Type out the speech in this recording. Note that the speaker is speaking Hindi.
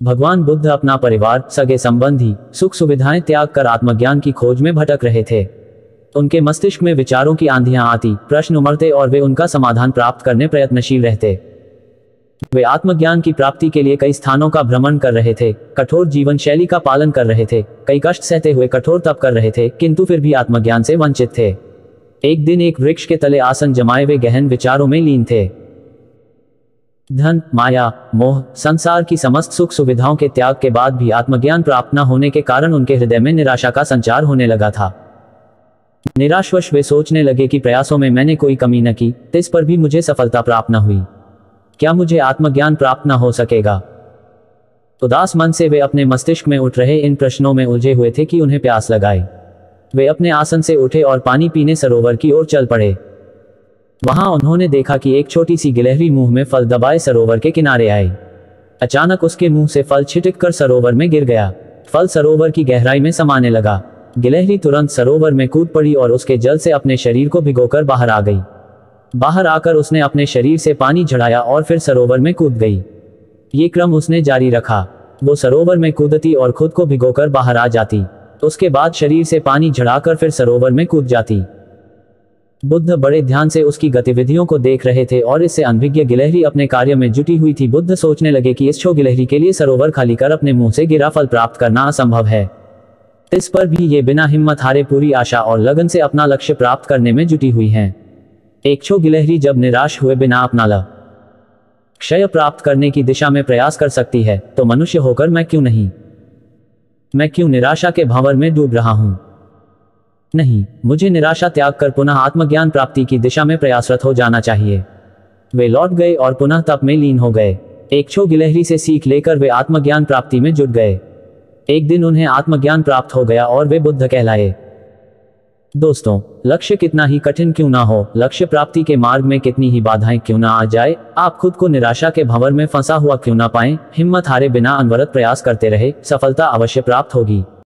भगवान बुद्ध अपना परिवार, सगे संबंधी, सुख सुविधाएं त्याग कर आत्मज्ञान की खोज में भटक रहे थे। उनके मस्तिष्क में विचारों की आंधियां आती, प्रश्न उमड़ते और वे उनका समाधान प्राप्त करने प्रयत्नशील रहते। वे आत्मज्ञान की प्राप्ति के लिए कई स्थानों का भ्रमण कर रहे थे, कठोर जीवन शैली का पालन कर रहे थे, कई कष्ट सहते हुए कठोर तप कर रहे थे, किंतु फिर भी आत्मज्ञान से वंचित थे। एक दिन एक वृक्ष के तले आसन जमाए वे गहन विचारों में लीन थे। धन, माया, मोह, संसार की समस्त सुख सुविधाओं के त्याग के बाद भी आत्मज्ञान प्राप्त न होने के कारण उनके हृदय में निराशा का संचार होने लगा था। निराशवश वे सोचने लगे कि प्रयासों में मैंने कोई कमी न की, इस पर भी मुझे सफलता प्राप्त न हुई। क्या मुझे आत्मज्ञान प्राप्त न हो सकेगा? उदास मन से वे अपने मस्तिष्क में उठ रहे इन प्रश्नों में उलझे हुए थे कि उन्हें प्यास लगाई। वे अपने आसन से उठे और पानी पीने सरोवर की ओर चल पड़े। वहां उन्होंने देखा कि एक छोटी सी गिलहरी मुंह में फल दबाए सरोवर के किनारे आई। अचानक उसके मुंह से फल छिटक कर सरोवर में गिर गया। फल सरोवर की गहराई में समाने लगा। गिलहरी तुरंत सरोवर में कूद पड़ी और उसके जल से अपने शरीर को भिगोकर बाहर आ गई। बाहर आकर उसने अपने शरीर से पानी झड़ाया और फिर सरोवर में कूद गई। ये क्रम उसने जारी रखा। वो सरोवर में कूदती और खुद को भिगोकर बाहर आ जाती, उसके बाद शरीर से पानी झड़ाकर फिर सरोवर में कूद जाती। बुद्ध बड़े ध्यान से उसकी गतिविधियों को देख रहे थे और इससे अनभिज्ञ गिलहरी अपने कार्य में जुटी हुई थी। बुद्ध सोचने लगे कि इस छो गिलहरी के लिए सरोवर खाली कर अपने मुंह से गिरा फल प्राप्त करना असंभव है। इस पर भी ये बिना हिम्मत हारे पूरी आशा और लगन से अपना लक्ष्य प्राप्त करने में जुटी हुई हैं। एक छो गिलहरी जब निराश हुए बिना अपना लक्ष्य प्राप्त करने की दिशा में प्रयास कर सकती है, तो मनुष्य होकर मैं क्यों नहीं? मैं क्यों निराशा के भंवर में डूब रहा हूं? नहीं, मुझे निराशा त्याग कर पुनः आत्मज्ञान प्राप्ति की दिशा में प्रयासरत हो जाना चाहिए। वे लौट गए और पुनः तप में लीन हो गए। एक छो गिलहरी से सीख लेकर वे आत्मज्ञान प्राप्ति में जुट गए। एक दिन उन्हें आत्मज्ञान प्राप्त हो गया और वे बुद्ध कहलाए। दोस्तों, लक्ष्य कितना ही कठिन क्यों ना हो, लक्ष्य प्राप्ति के मार्ग में कितनी ही बाधाएं क्यों ना आ जाए, आप खुद को निराशा के भंवर में फंसा हुआ क्यों ना पाएं, हिम्मत हारे बिना अनवरत प्रयास करते रहे, सफलता अवश्य प्राप्त होगी।